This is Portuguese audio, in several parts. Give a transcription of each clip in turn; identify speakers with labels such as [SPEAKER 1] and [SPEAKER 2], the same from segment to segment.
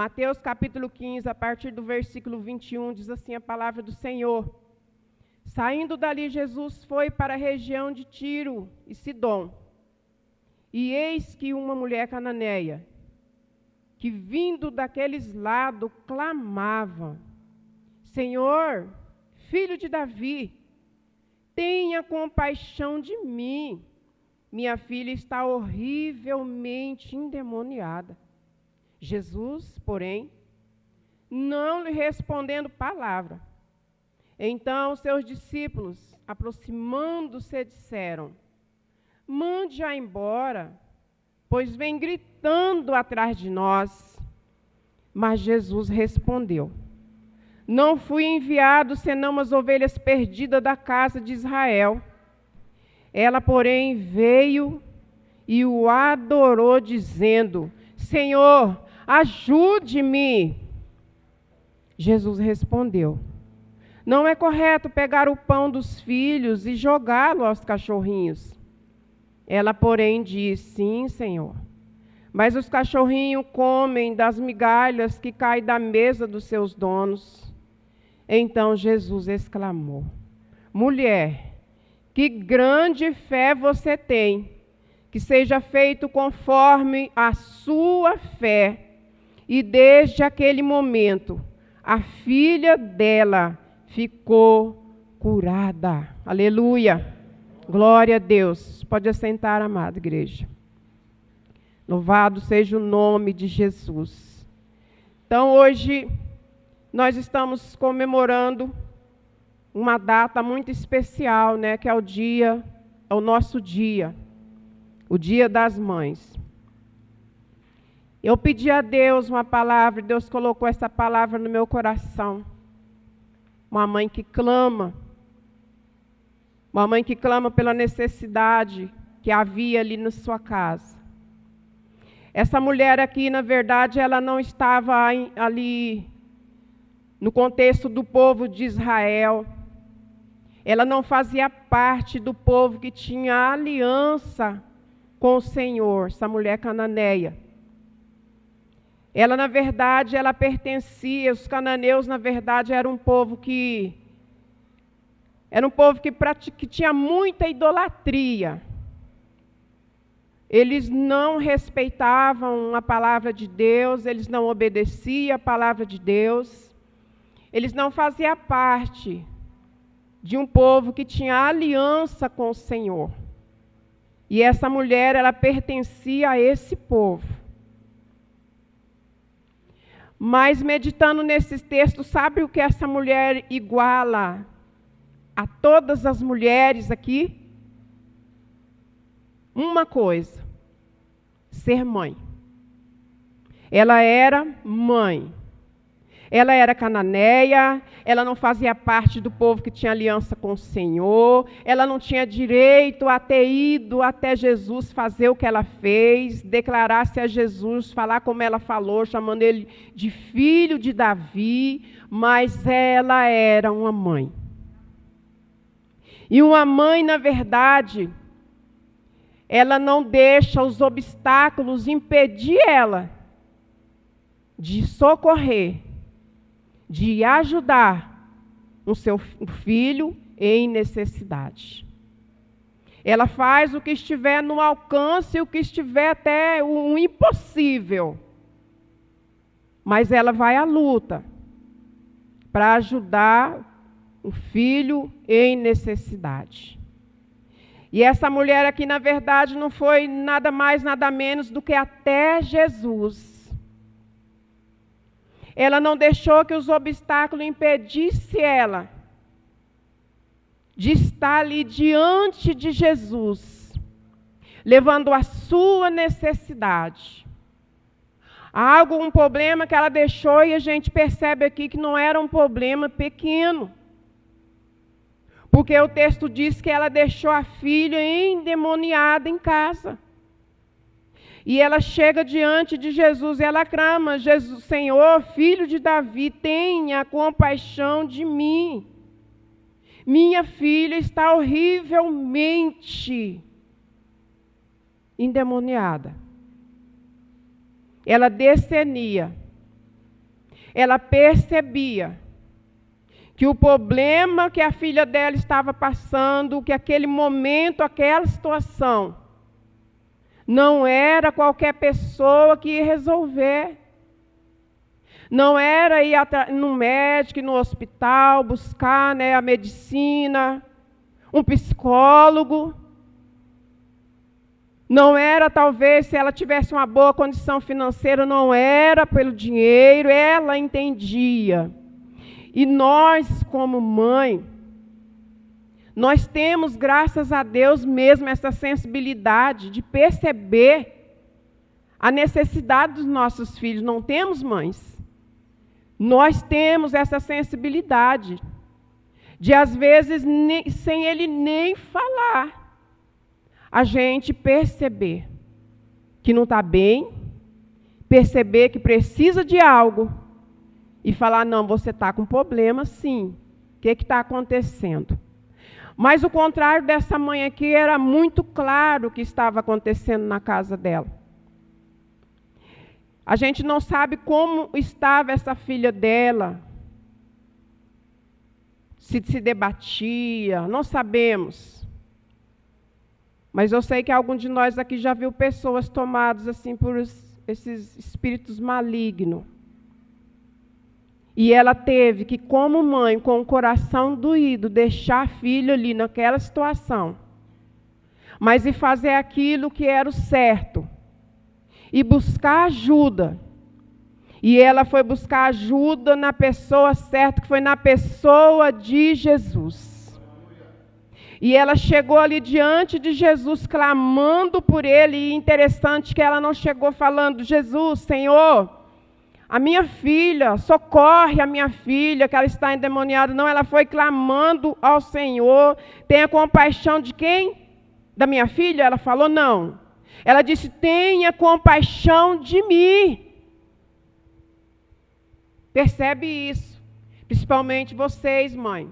[SPEAKER 1] Mateus capítulo 15, a partir do versículo 21, diz assim a palavra do Senhor. Saindo dali, Jesus foi para a região de Tiro e Sidom. E eis que uma mulher cananeia, que vindo daqueles lados, clamava: Senhor, filho de Davi, tenha compaixão de mim. Minha filha está horrivelmente endemoniada. Jesus, porém, não lhe respondendo palavra. Então seus discípulos, aproximando-se, disseram: mande-a embora, pois vem gritando atrás de nós. Mas Jesus respondeu: não fui enviado senão as ovelhas perdidas da casa de Israel. Ela, porém, veio e o adorou, dizendo: Senhor, ajude-me. Jesus respondeu: não é correto pegar o pão dos filhos e jogá-lo aos cachorrinhos. Ela, porém, diz: sim, Senhor, mas os cachorrinhos comem das migalhas que caem da mesa dos seus donos. Então Jesus exclamou: mulher, que grande fé você tem, que seja feito conforme a sua fé. E desde aquele momento, a filha dela ficou curada. Aleluia! Glória a Deus. Pode assentar, amada igreja. Louvado seja o nome de Jesus. Então, hoje, nós estamos comemorando uma data muito especial, né, que é o nosso dia, o Dia das Mães. Eu pedi a Deus uma palavra, Deus colocou essa palavra no meu coração. Uma mãe que clama pela necessidade que havia ali na sua casa. Essa mulher aqui, na verdade, ela não estava ali no contexto do povo de Israel. Ela não fazia parte do povo que tinha aliança com o Senhor, essa mulher cananeia. Ela, na verdade, ela pertencia, os cananeus, na verdade, era um povo que tinha muita idolatria. Eles não respeitavam a palavra de Deus, eles não obedeciam a palavra de Deus. Eles não faziam parte de um povo que tinha aliança com o Senhor. E essa mulher, ela pertencia a esse povo. Mas meditando nesses textos, sabe o que essa mulher iguala a todas as mulheres aqui? Uma coisa: ser mãe. Ela era mãe. Ela era cananeia, ela não fazia parte do povo que tinha aliança com o Senhor, ela não tinha direito a ter ido até Jesus fazer o que ela fez, declarar-se a Jesus, falar como ela falou, chamando ele de filho de Davi, mas ela era uma mãe. E uma mãe, na verdade, ela não deixa os obstáculos impedir ela de socorrer, de ajudar o seu filho em necessidade. Ela faz o que estiver no alcance, o que estiver até o impossível. Mas ela vai à luta para ajudar o filho em necessidade. E essa mulher aqui, na verdade, não foi nada mais, nada menos do que até Jesus. Ela não deixou que os obstáculos impedissem ela de estar ali diante de Jesus, levando a sua necessidade. Um problema que ela deixou, e a gente percebe aqui que não era um problema pequeno. Porque o texto diz que ela deixou a filha endemoniada em casa. E ela chega diante de Jesus e ela clama: Jesus, Senhor, filho de Davi, tenha compaixão de mim. Minha filha está horrivelmente endemoniada. Ela discernia ela percebia que o problema que a filha dela estava passando, que aquele momento, aquela situação, não era qualquer pessoa que ia resolver. Não era ir no médico, no hospital, buscar, né, a medicina, um psicólogo. Não era, talvez, se ela tivesse uma boa condição financeira, não era pelo dinheiro, ela entendia. E nós, como mãe, nós temos, graças a Deus mesmo, essa sensibilidade de perceber a necessidade dos nossos filhos. Não temos, mães? Nós temos essa sensibilidade de, às vezes, sem ele nem falar, a gente perceber que não está bem, perceber que precisa de algo e falar, não, você está com problema, sim. O que está acontecendo? Mas o contrário dessa mãe aqui, era muito claro o que estava acontecendo na casa dela. A gente não sabe como estava essa filha dela, se debatia, não sabemos. Mas eu sei que algum de nós aqui já viu pessoas tomadas assim por esses espíritos malignos. E ela teve que, como mãe, com o coração doído, deixar a filha ali naquela situação. Mas e fazer aquilo que era o certo. E buscar ajuda. E ela foi buscar ajuda na pessoa certa, que foi na pessoa de Jesus. E ela chegou ali diante de Jesus, clamando por ele. E interessante que ela não chegou falando, Jesus, Senhor, a minha filha, socorre a minha filha, que ela está endemoniada. Não, ela foi clamando ao Senhor. Tenha compaixão de quem? Da minha filha? Ela falou, não. Ela disse, tenha compaixão de mim. Percebe isso? Principalmente vocês, mãe.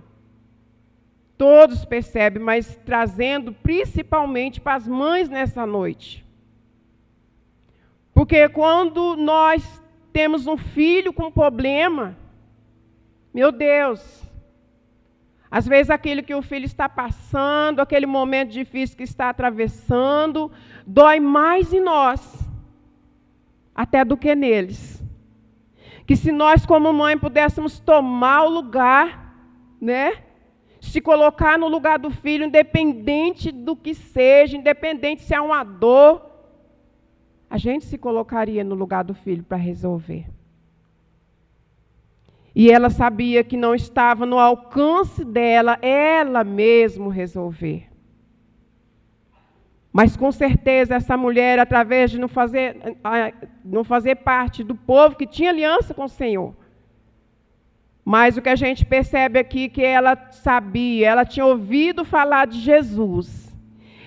[SPEAKER 1] Todos percebem, mas trazendo principalmente para as mães nessa noite. Porque quando nós temos um filho com problema, meu Deus, às vezes aquilo que o filho está passando, aquele momento difícil que está atravessando, dói mais em nós, até do que neles. Que se nós como mãe pudéssemos tomar o lugar, né? Se colocar no lugar do filho, independente do que seja, independente se é uma dor, a gente se colocaria no lugar do filho para resolver. E ela sabia que não estava no alcance dela, ela mesma resolver. Mas com certeza essa mulher, através de não fazer parte do povo que tinha aliança com o Senhor. Mas o que a gente percebe aqui é que ela sabia, ela tinha ouvido falar de Jesus.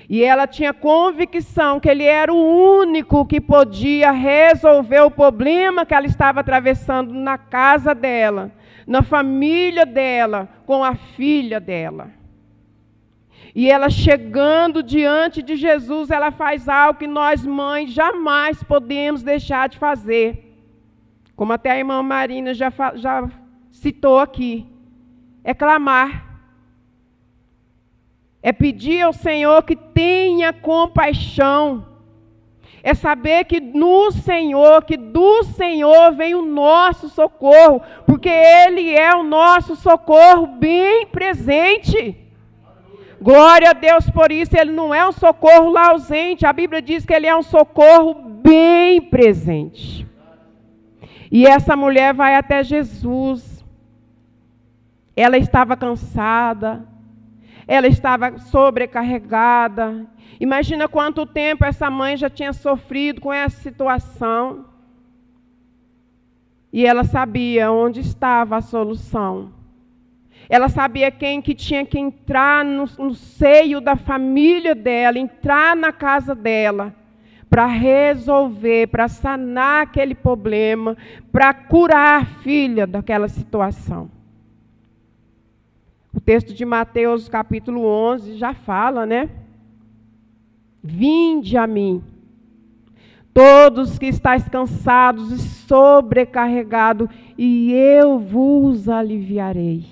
[SPEAKER 1] E ela tinha convicção que ele era o único que podia resolver o problema que ela estava atravessando na casa dela, na família dela, com a filha dela. E ela chegando diante de Jesus, ela faz algo que nós mães jamais podemos deixar de fazer. Como até a irmã Marina já citou aqui. É clamar. É pedir ao Senhor que tenha compaixão. É saber que no Senhor, que do Senhor vem o nosso socorro, porque Ele é o nosso socorro bem presente. Glória a Deus por isso, Ele não é um socorro lá ausente, a Bíblia diz que Ele é um socorro bem presente. E essa mulher vai até Jesus. Ela estava cansada. Ela estava sobrecarregada. Imagina quanto tempo essa mãe já tinha sofrido com essa situação. E ela sabia onde estava a solução. Ela sabia quem que tinha que entrar no seio da família dela, entrar na casa dela, para resolver, para sanar aquele problema, para curar a filha daquela situação. O texto de Mateus, capítulo 11, já fala, né? Vinde a mim, todos que estáis cansados e sobrecarregados, e eu vos aliviarei.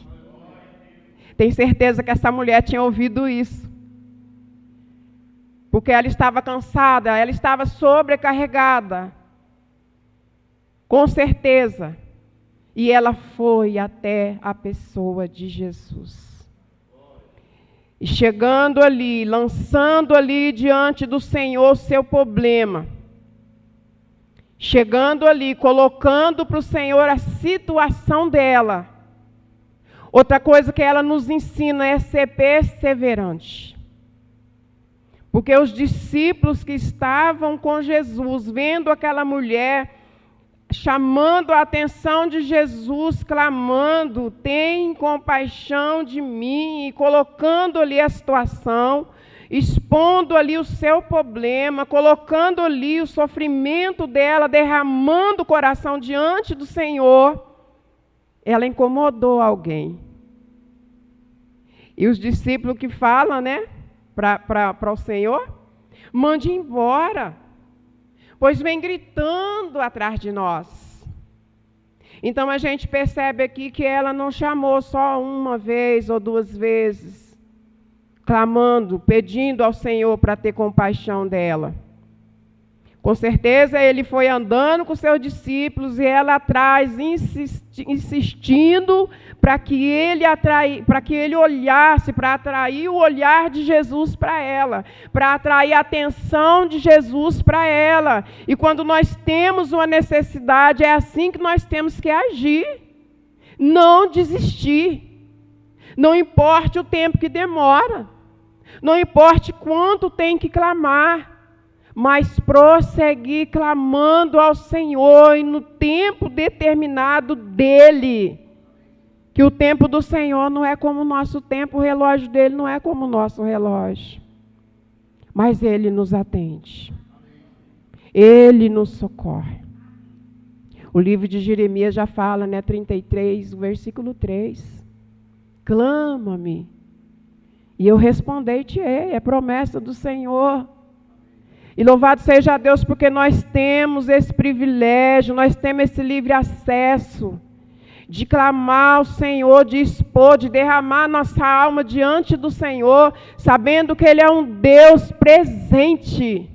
[SPEAKER 1] Tenho certeza que essa mulher tinha ouvido isso. Porque ela estava cansada, ela estava sobrecarregada. Com certeza. E ela foi até a pessoa de Jesus. E chegando ali, lançando ali diante do Senhor o seu problema. Chegando ali, colocando para o Senhor a situação dela. Outra coisa que ela nos ensina é ser perseverante. Porque os discípulos que estavam com Jesus, vendo aquela mulher, chamando a atenção de Jesus, clamando, tem compaixão de mim, e colocando ali a situação, expondo ali o seu problema, colocando ali o sofrimento dela, derramando o coração diante do Senhor, ela incomodou alguém. E os discípulos que falam, né, para o Senhor, mande embora, pois vem gritando atrás de nós. Então a gente percebe aqui que ela não chamou só uma vez ou duas vezes, clamando, pedindo ao Senhor para ter compaixão dela. Com certeza ele foi andando com seus discípulos e ela atrás, insistindo para que ele olhasse, para atrair o olhar de Jesus para ela, para atrair a atenção de Jesus para ela. E quando nós temos uma necessidade, é assim que nós temos que agir. Não desistir. Não importe o tempo que demora. Não importe quanto tem que clamar. Mas prosseguir clamando ao Senhor e no tempo determinado dEle. Que o tempo do Senhor não é como o nosso tempo, o relógio dEle não é como o nosso relógio. Mas Ele nos atende. Ele nos socorre. O livro de Jeremias já fala, né, 33, versículo 3. Clama-me, e eu respondei-te-ei, é promessa do Senhor. E louvado seja Deus, porque nós temos esse privilégio, nós temos esse livre acesso de clamar ao Senhor, de expor, de derramar nossa alma diante do Senhor, sabendo que Ele é um Deus presente.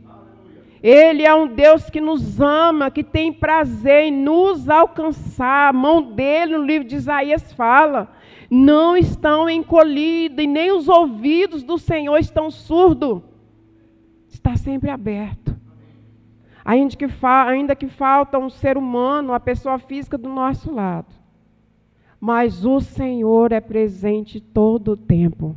[SPEAKER 1] Ele é um Deus que nos ama, que tem prazer em nos alcançar. A mão dele, no livro de Isaías, fala: não estão encolhidos, e nem os ouvidos do Senhor estão surdos. Está sempre aberto. Ainda que falta um ser humano, a pessoa física do nosso lado. Mas o Senhor é presente todo o tempo.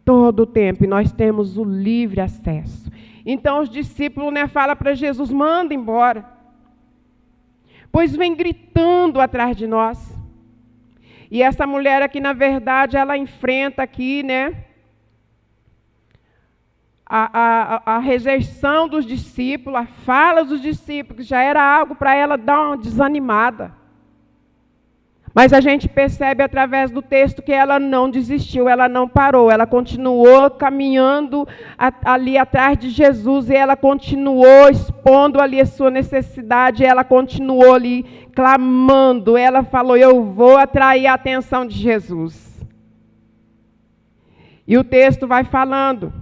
[SPEAKER 1] Todo o tempo. E nós temos o livre acesso. Então os discípulos, né, falam para Jesus: manda embora. Pois vem gritando atrás de nós. E essa mulher aqui, na verdade, ela enfrenta aqui, né, a rejeição dos discípulos, a fala dos discípulos, que já era algo para ela dar uma desanimada. Mas a gente percebe através do texto que ela não desistiu, ela não parou, ela continuou caminhando ali atrás de Jesus, e ela continuou expondo ali a sua necessidade, ela continuou ali clamando, ela falou: eu vou atrair a atenção de Jesus. E o texto vai falando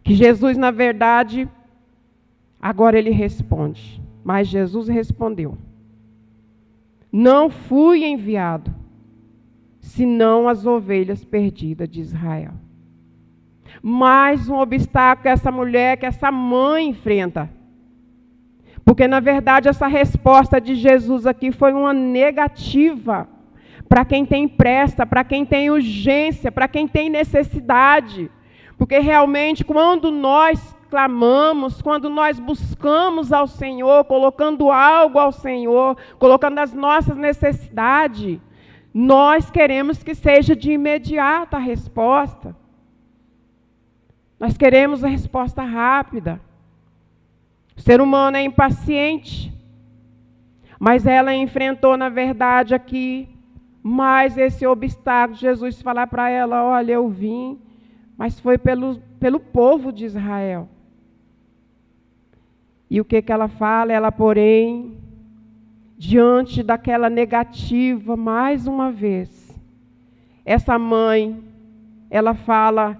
[SPEAKER 1] que Jesus, na verdade, agora ele responde. Mas Jesus respondeu: não fui enviado, senão as ovelhas perdidas de Israel. Mais um obstáculo que essa mulher, que essa mãe enfrenta. Porque, na verdade, essa resposta de Jesus aqui foi uma negativa para quem tem pressa, para quem tem urgência, para quem tem necessidade. Porque realmente, quando nós clamamos, quando nós buscamos ao Senhor, colocando algo ao Senhor, colocando as nossas necessidades, nós queremos que seja de imediata a resposta. Nós queremos a resposta rápida. O ser humano é impaciente, mas ela enfrentou, na verdade, aqui mais esse obstáculo. Jesus falar para ela: olha, eu vim, mas foi pelo povo de Israel. E o que ela fala? Ela, porém, diante daquela negativa, mais uma vez, essa mãe, ela fala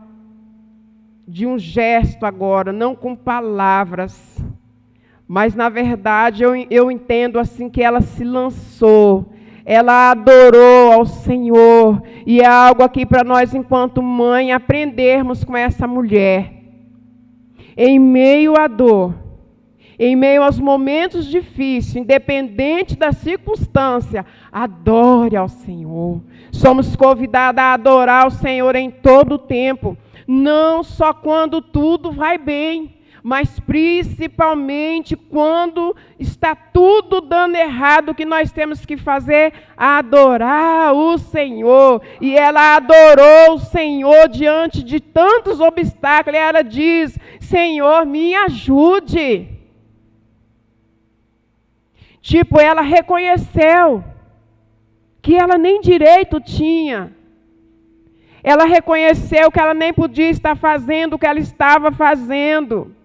[SPEAKER 1] de um gesto agora, não com palavras, mas na verdade eu entendo assim que ela se lançou, ela adorou ao Senhor, e é algo aqui para nós enquanto mãe aprendermos com essa mulher. Em meio à dor, em meio aos momentos difíceis, independente da circunstância, adore ao Senhor. Somos convidados a adorar o Senhor em todo o tempo, não só quando tudo vai bem, mas principalmente quando está tudo dando errado, o que nós temos que fazer? Adorar o Senhor. E ela adorou o Senhor diante de tantos obstáculos. E ela diz: Senhor, me ajude. Tipo, ela reconheceu que ela nem direito tinha. Ela reconheceu que ela nem podia estar fazendo o que ela estava fazendo.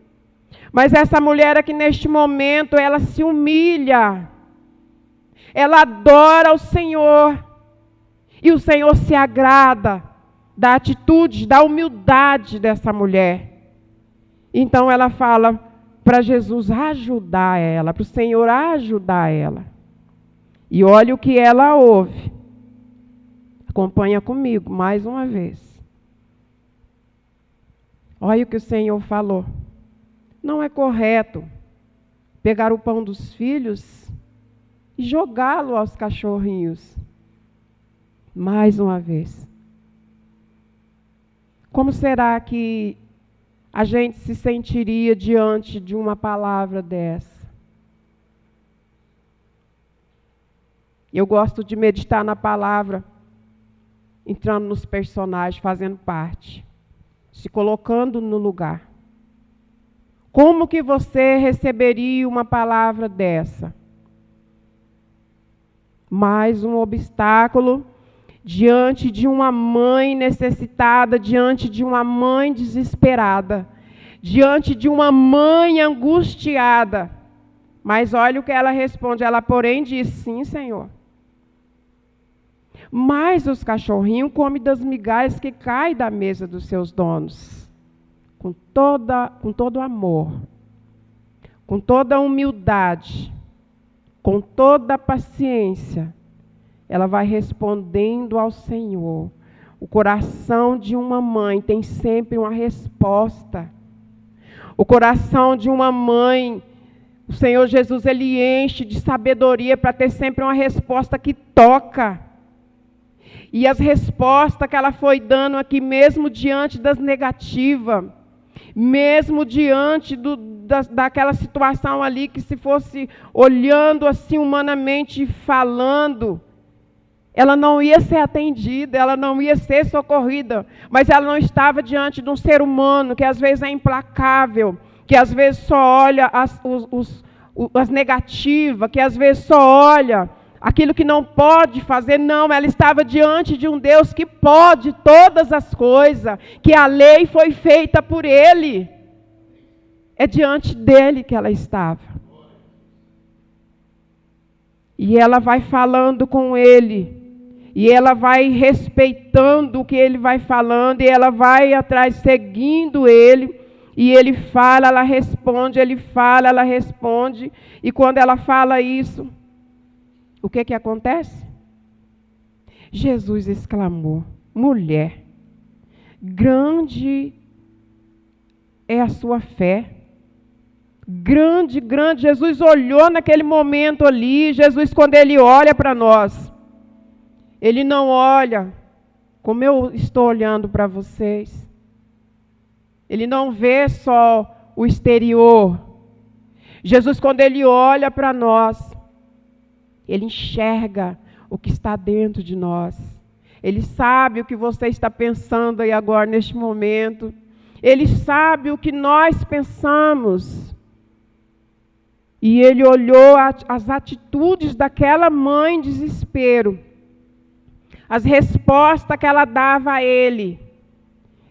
[SPEAKER 1] Mas essa mulher aqui neste momento, ela se humilha. Ela adora o Senhor. E o Senhor se agrada da atitude, da humildade dessa mulher. Então ela fala para Jesus ajudar ela, para o Senhor ajudar ela. E olha o que ela ouve. Acompanha comigo mais uma vez. Olha o que o Senhor falou. Não é correto pegar o pão dos filhos e jogá-lo aos cachorrinhos. Mais uma vez. Como será que a gente se sentiria diante de uma palavra dessa? Eu gosto de meditar na palavra, entrando nos personagens, fazendo parte, se colocando no lugar. Como que você receberia uma palavra dessa? Mais um obstáculo diante de uma mãe necessitada, diante de uma mãe desesperada, diante de uma mãe angustiada. Mas olha o que ela responde. Ela, porém, diz: sim, Senhor. Mas os cachorrinhos comem das migalhas que caem da mesa dos seus donos. Com todo amor, com toda humildade, com toda paciência, ela vai respondendo ao Senhor. O coração de uma mãe tem sempre uma resposta. O coração de uma mãe, o Senhor Jesus, Ele enche de sabedoria para ter sempre uma resposta que toca. E as respostas que ela foi dando aqui, mesmo diante das negativas, mesmo diante daquela situação ali, que se fosse olhando assim humanamente falando, ela não ia ser atendida, ela não ia ser socorrida, mas ela não estava diante de um ser humano que às vezes é implacável, que às vezes só olha as negativas, que às vezes só olha aquilo que não pode fazer. Não, ela estava diante de um Deus que pode todas as coisas, que a lei foi feita por Ele. É diante dele que ela estava. E ela vai falando com ele, e ela vai respeitando o que ele vai falando, e ela vai atrás seguindo ele, e ele fala, ela responde, ele fala, ela responde, e quando ela fala isso, o que acontece? Jesus exclamou: mulher, grande é a sua fé. Grande, grande. Jesus olhou naquele momento ali. Jesus, quando Ele olha para nós, Ele não olha como eu estou olhando para vocês. Ele não vê só o exterior. Jesus, quando Ele olha para nós, Ele enxerga o que está dentro de nós. Ele sabe o que você está pensando aí agora, neste momento. Ele sabe o que nós pensamos. E Ele olhou as atitudes daquela mãe em desespero. As respostas que ela dava a Ele.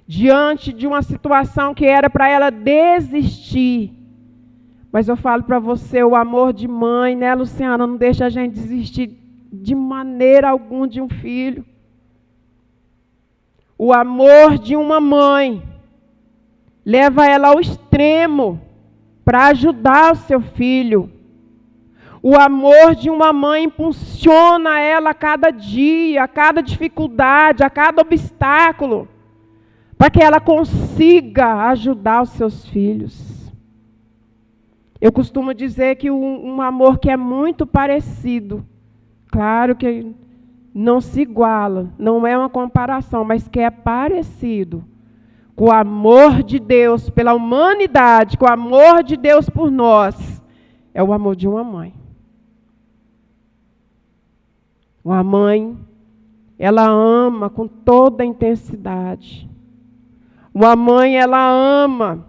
[SPEAKER 1] Diante de uma situação que era para ela desistir. Mas eu falo para você, o amor de mãe, né, Luciana, não deixa a gente desistir de maneira alguma de um filho. O amor de uma mãe leva ela ao extremo para ajudar o seu filho. O amor de uma mãe impulsiona ela a cada dia, a cada dificuldade, a cada obstáculo, para que ela consiga ajudar os seus filhos. Eu costumo dizer que um amor que é muito parecido, claro que não se iguala, não é uma comparação, mas que é parecido com o amor de Deus pela humanidade, com o amor de Deus por nós, é o amor de uma mãe. Uma mãe, ela ama com toda a intensidade. Uma mãe, ela ama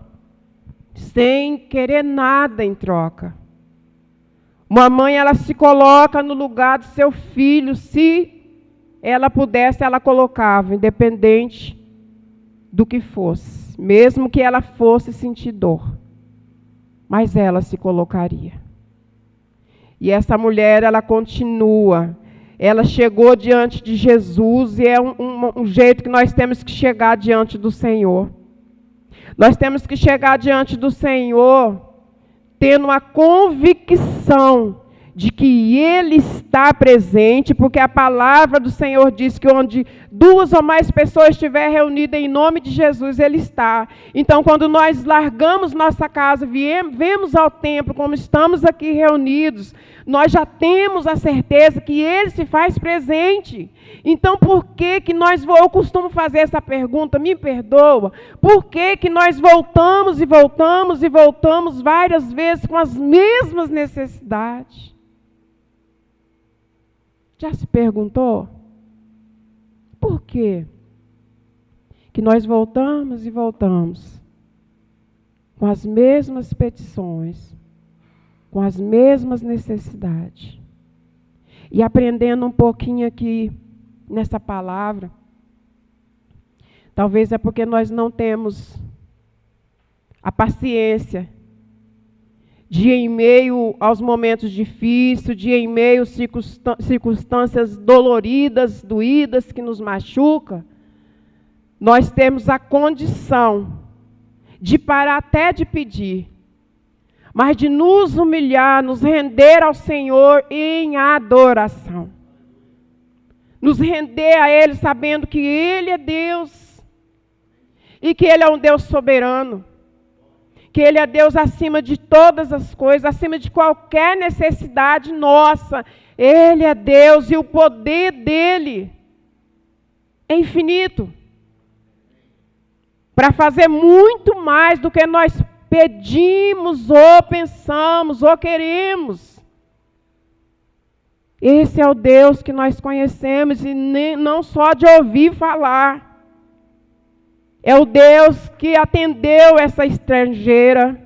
[SPEAKER 1] sem querer nada em troca. Uma mãe, ela se coloca no lugar do seu filho, se ela pudesse, ela colocava, independente do que fosse, mesmo que ela fosse sentir dor, mas ela se colocaria. E essa mulher, ela continua, ela chegou diante de Jesus, e é um jeito que nós temos que chegar diante do Senhor. Nós temos que chegar diante do Senhor tendo uma convicção de que Ele está presente, porque a palavra do Senhor diz que onde 2 ou mais pessoas estiver reunidas em nome de Jesus, Ele está. Então, quando nós largamos nossa casa, viemos ao templo, como estamos aqui reunidos, nós já temos a certeza que Ele se faz presente. Então, por que eu costumo fazer essa pergunta, me perdoa, por que nós voltamos e voltamos e voltamos várias vezes com as mesmas necessidades? Já se perguntou? Por quê? Que nós voltamos e voltamos com as mesmas petições, com as mesmas necessidades. E aprendendo um pouquinho aqui nessa palavra, talvez é porque nós não temos a paciência de, em meio aos momentos difíceis, de em meio a circunstâncias doloridas, doídas, que nos machucam, nós temos a condição de parar até de pedir, mas de nos humilhar, nos render ao Senhor em adoração. Nos render a Ele sabendo que Ele é Deus e que Ele é um Deus soberano. Que Ele é Deus acima de todas as coisas, acima de qualquer necessidade nossa. Ele é Deus e o poder dEle é infinito. Para fazer muito mais do que nós pedimos, ou pensamos, ou queremos. Esse é o Deus que nós conhecemos, e não só de ouvir falar. É o Deus que atendeu essa estrangeira.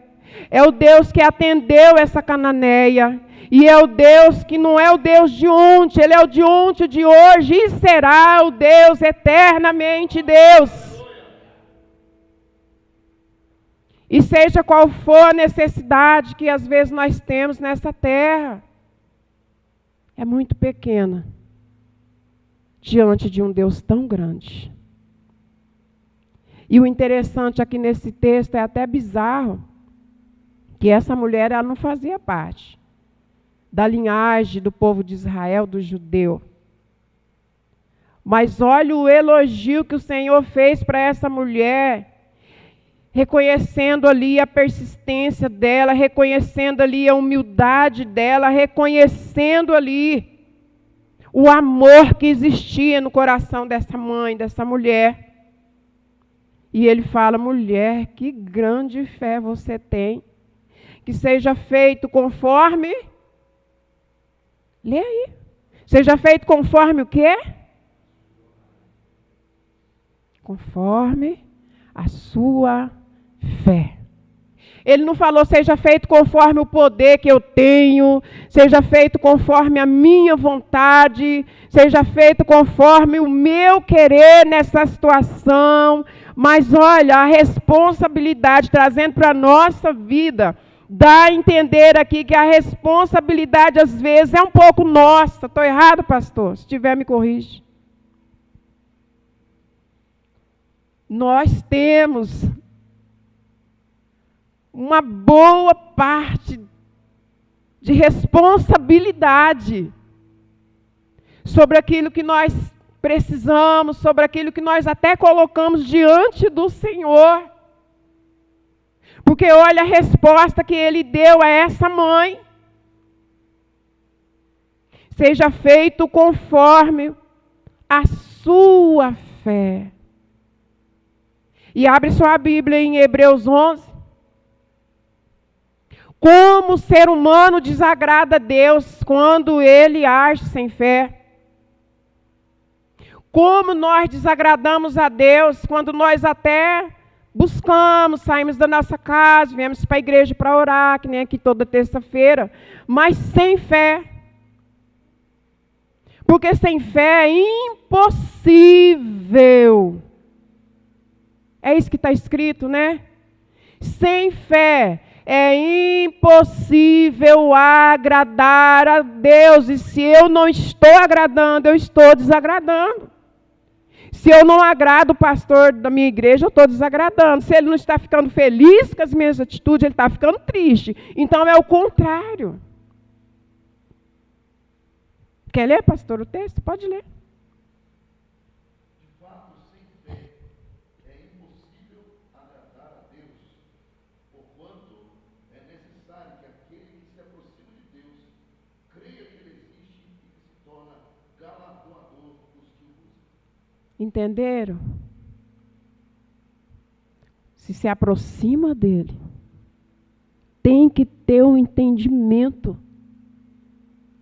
[SPEAKER 1] É o Deus que atendeu essa cananeia. E é o Deus que não é o Deus de ontem, Ele é o de ontem, o de hoje, e será o Deus eternamente Deus. E seja qual for a necessidade que às vezes nós temos nessa terra, é muito pequena diante de um Deus tão grande. E o interessante aqui nesse texto, é até bizarro, que essa mulher, ela não fazia parte da linhagem do povo de Israel, do judeu. Mas olha o elogio que o Senhor fez para essa mulher, reconhecendo ali a persistência dela, reconhecendo ali a humildade dela, reconhecendo ali o amor que existia no coração dessa mãe, dessa mulher. E ele fala: mulher, que grande fé você tem, que seja feito conforme, lê aí, seja feito conforme o quê? Conforme a sua fé. Ele não falou seja feito conforme o poder que eu tenho, seja feito conforme a minha vontade, seja feito conforme o meu querer nessa situação. Mas olha, a responsabilidade trazendo para a nossa vida, dá a entender aqui que a responsabilidade, às vezes, é um pouco nossa. Estou errado, pastor? Se tiver, me corrige. Nós temos uma boa parte de responsabilidade sobre aquilo que nós precisamos, sobre aquilo que nós até colocamos diante do Senhor. Porque olha a resposta que Ele deu a essa mãe. Seja feito conforme a sua fé. E abre sua Bíblia em Hebreus 11. Como o ser humano desagrada a Deus quando ele age sem fé. Como nós desagradamos a Deus quando nós até buscamos, saímos da nossa casa, viemos para a igreja para orar, que nem aqui toda terça-feira, mas sem fé. Porque sem fé é impossível. É isso que está escrito, né? Sem fé é impossível agradar a Deus. E se eu não estou agradando, eu estou desagradando. Se eu não agrado o pastor da minha igreja, eu estou desagradando. Se ele não está ficando feliz com as minhas atitudes, ele está ficando triste. Então é o contrário. Quer ler, pastor, o texto? Pode ler. Entenderam? Se aproxima dele, tem que ter um entendimento,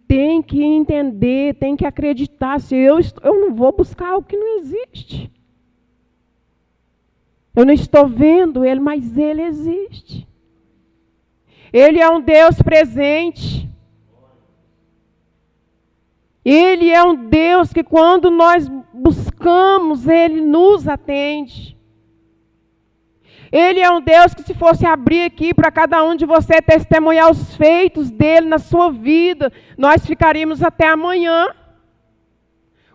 [SPEAKER 1] tem que entender, tem que acreditar. Se eu não vou buscar algo que não existe. Eu não estou vendo ele, mas ele existe. Ele é um Deus presente. Ele é um Deus que quando nós buscamos, Ele nos atende. Ele é um Deus que se fosse abrir aqui para cada um de vocês testemunhar os feitos dEle na sua vida, nós ficaríamos até amanhã,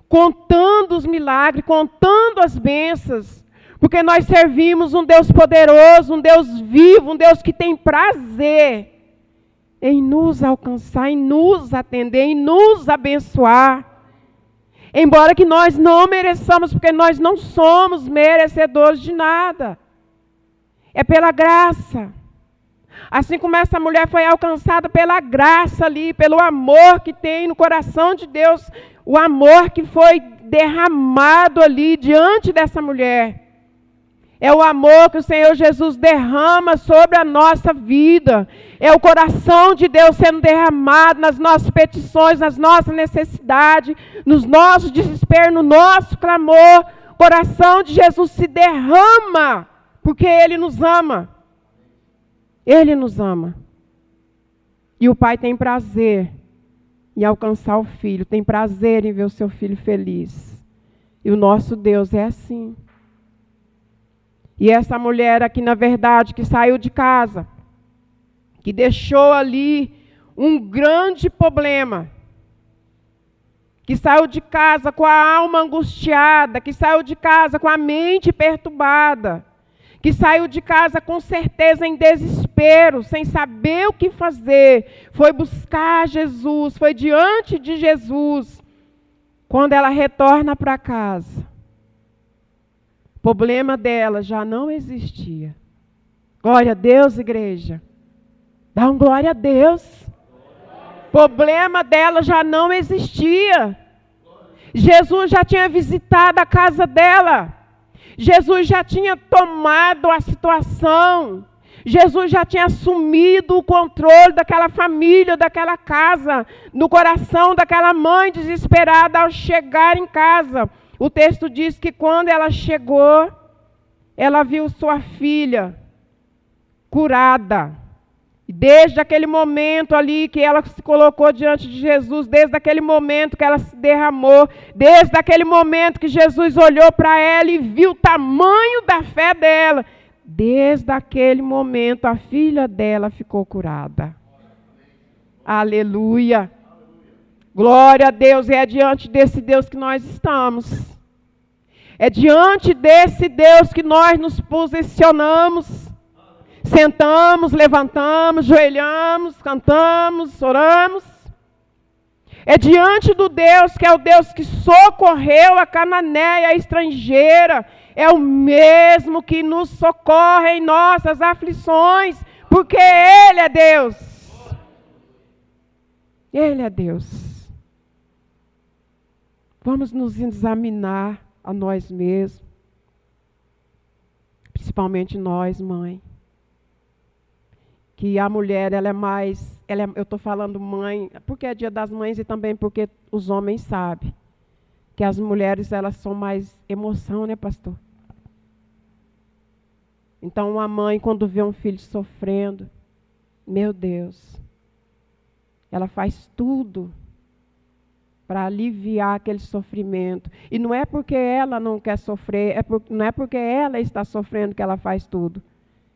[SPEAKER 1] contando os milagres, contando as bênçãos, porque nós servimos um Deus poderoso, um Deus vivo, um Deus que tem prazer em nos alcançar, em nos atender, em nos abençoar. Embora que nós não mereçamos, porque nós não somos merecedores de nada. É pela graça. Assim como essa mulher foi alcançada pela graça ali, pelo amor que tem no coração de Deus, o amor que foi derramado ali diante dessa mulher. É o amor que o Senhor Jesus derrama sobre a nossa vida. É o coração de Deus sendo derramado nas nossas petições, nas nossas necessidades, nos nossos desesperos, no nosso clamor. O coração de Jesus se derrama, porque Ele nos ama. Ele nos ama. E o Pai tem prazer em alcançar o Filho, tem prazer em ver o seu Filho feliz. E o nosso Deus é assim. E essa mulher aqui, na verdade, que saiu de casa, que deixou ali um grande problema, que saiu de casa com a alma angustiada, que saiu de casa com a mente perturbada, que saiu de casa com certeza em desespero, sem saber o que fazer, foi buscar Jesus, foi diante de Jesus. Quando ela retorna para casa, o problema dela já não existia. Glória a Deus, igreja. Dá um glória a Deus. O problema dela já não existia. Jesus já tinha visitado a casa dela. Jesus já tinha tomado a situação. Jesus já tinha assumido o controle daquela família, daquela casa, no coração daquela mãe desesperada ao chegar em casa. O texto diz que quando ela chegou, ela viu sua filha curada. E desde aquele momento ali que ela se colocou diante de Jesus, desde aquele momento que ela se derramou, desde aquele momento que Jesus olhou para ela e viu o tamanho da fé dela, Desde aquele momento, a filha dela ficou curada. Aleluia. Glória a Deus. É diante desse Deus que nós estamos. É diante desse Deus que nós nos posicionamos. Sentamos, levantamos, joelhamos, cantamos, oramos. É diante do Deus que é o Deus que socorreu a cananeia, a estrangeira. É o mesmo que nos socorre em nossas aflições, porque Ele é Deus. Ele é Deus. Vamos nos examinar a nós mesmos, principalmente nós, mãe. Que a mulher, eu estou falando mãe, porque é dia das mães e também porque os homens sabem que as mulheres, elas são mais emoção, né, pastor? Então, uma mãe, quando vê um filho sofrendo, meu Deus, ela faz tudo para aliviar aquele sofrimento. E não é porque ela não quer sofrer, não é porque ela está sofrendo que ela faz tudo.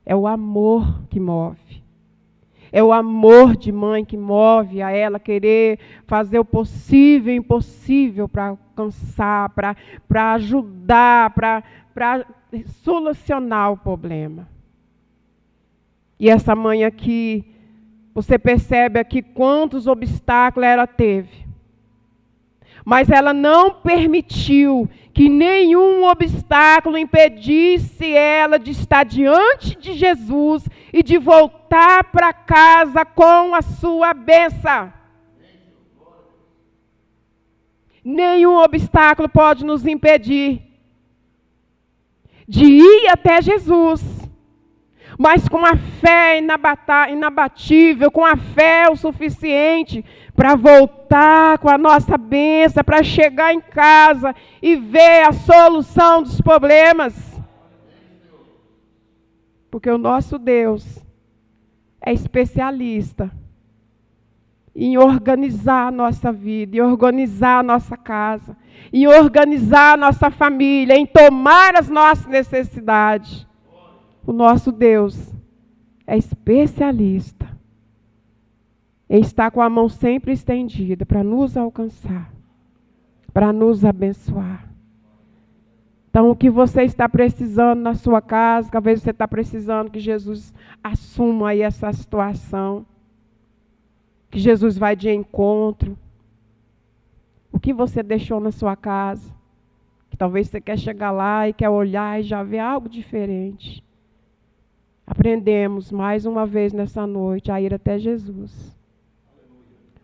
[SPEAKER 1] É o amor que move. É o amor de mãe que move a ela querer fazer o possível e impossível para alcançar, para ajudar, para solucionar o problema. E essa mãe aqui, você percebe aqui quantos obstáculos ela teve. Mas ela não permitiu que nenhum obstáculo impedisse ela de estar diante de Jesus e de voltar para casa com a sua bênção. Nenhum obstáculo pode nos impedir de ir até Jesus, mas com a fé inabatível, com a fé o suficiente para voltar com a nossa bênção, para chegar em casa e ver a solução dos problemas. Porque o nosso Deus é especialista em organizar a nossa vida, em organizar a nossa casa, em organizar a nossa família, em tomar as nossas necessidades. O nosso Deus é especialista em estar com a mão sempre estendida para nos alcançar, para nos abençoar. Então, o que você está precisando na sua casa, talvez você está precisando que Jesus assuma aí essa situação, que Jesus vai de encontro. O que você deixou na sua casa, que talvez você quer chegar lá e quer olhar e já ver algo diferente. Aprendemos mais uma vez nessa noite a ir até Jesus.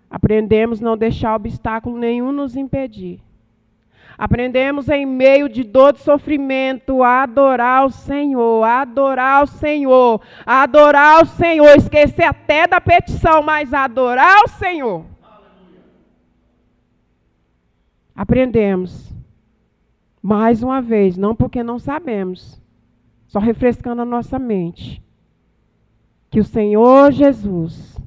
[SPEAKER 1] Aprendemos a não deixar obstáculo nenhum nos impedir. Aprendemos em meio de dor e sofrimento a adorar o Senhor, a adorar o Senhor, a adorar o Senhor, esquecer até da petição, mas a adorar o Senhor. Aprendemos mais uma vez, não porque não sabemos, só refrescando a nossa mente, que o Senhor Jesus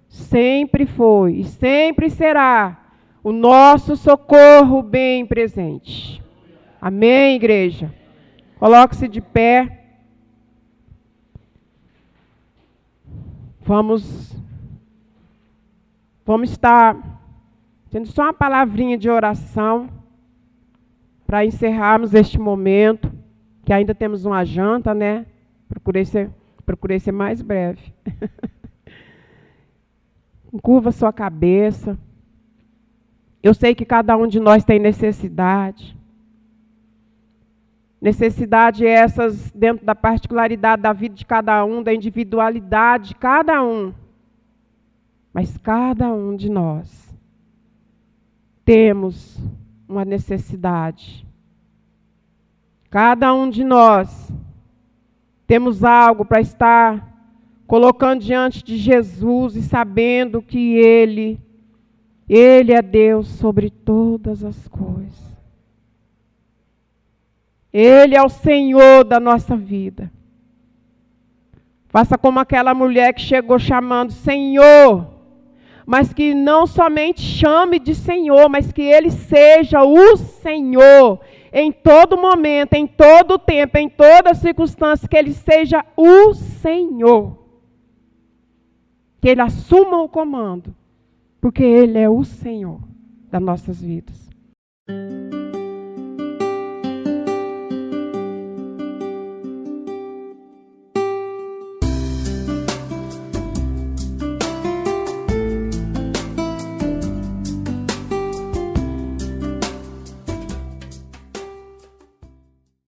[SPEAKER 1] sempre foi e sempre será o nosso socorro bem presente. Amém, igreja? Coloque-se de pé. Vamos estar tendo só uma palavrinha de oração para encerrarmos este momento, que ainda temos uma janta, né? Procurei ser mais breve. Encurva sua cabeça. Eu sei que cada um de nós tem necessidade. Necessidade essas dentro da particularidade da vida de cada um, da individualidade de cada um. Mas cada um de nós temos uma necessidade. Cada um de nós temos algo para estar colocando diante de Jesus e sabendo que Ele é Deus sobre todas as coisas. Ele é o Senhor da nossa vida. Faça como aquela mulher que chegou chamando Senhor, mas que não somente chame de Senhor, mas que Ele seja o Senhor, em todo momento, em todo tempo, em toda circunstância, que Ele seja o Senhor. Que Ele assuma o comando, porque Ele é o Senhor das nossas vidas.